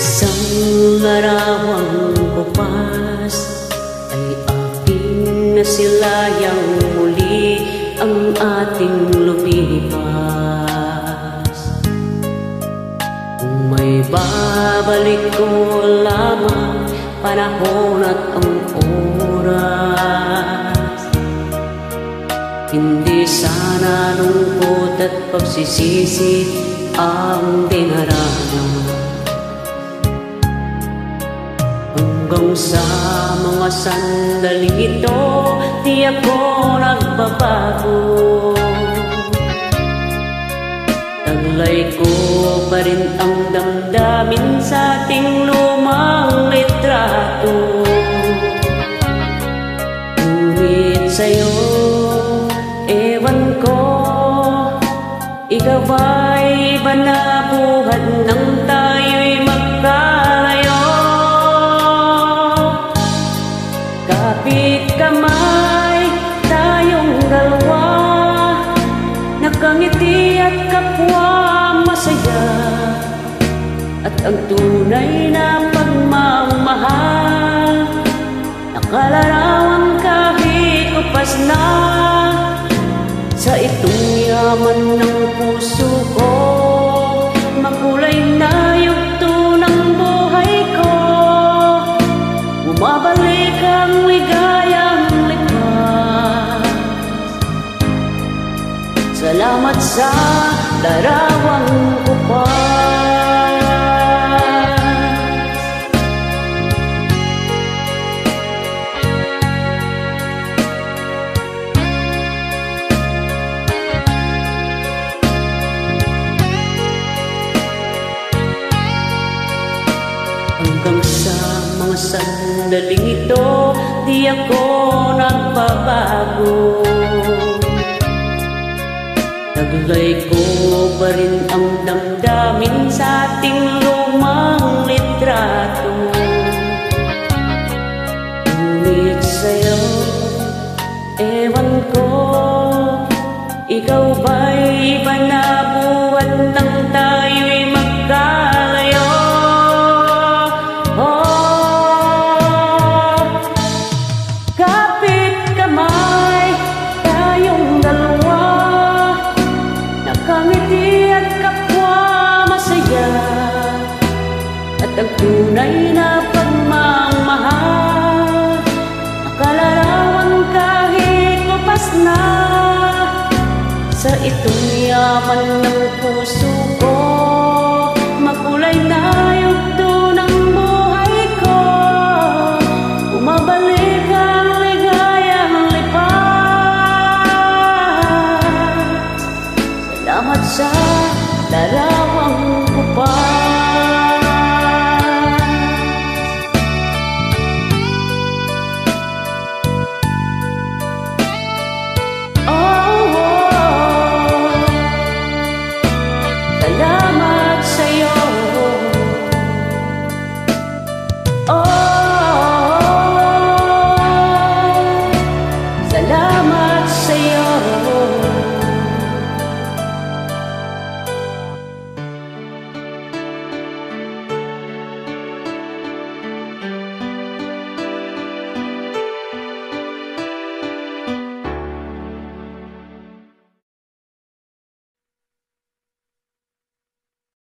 Isang larawang kupas ay aking nasilayang muli ang ating lumipas. Kung may babalik ko lamang panahon at ang oras, hindi sana lungkot at pagsisisi ang dinaranas. Hanggang sa mga sandaling ito, di ako nagbabago. Taglay ko pa rin ang damdamin sa ating lumang litrato. Ngunit sa'yo, ewan ko, ikaw ba'y iba na buhat nang tayo'y magkalayo? Kapit kamay tayong dalawa, nakangiti at kapwa masaya, at ang tunay na pagmamahal nakalarawan kahit upas na sa itong yaman ng puso ko. Makulay na yugto ng buhay ko, bumabalik ang ligayang likas. Salamat sa larawang kupas. Hanggang sa mga sandaling ito, di ako nagbabago. Taglay ko pa rin ang damdamin sa ating lumang litrato. Ngunit sa'yo, ewan ko, ikaw ba'y iba na buhat nang tayo'y magkalayo? Kapit kamay tayong dalawa, nakangiti at kapwa masaya, at ang tunay na pagmamahal nakalarawan kahit kupas na sa itong yaman ng puso.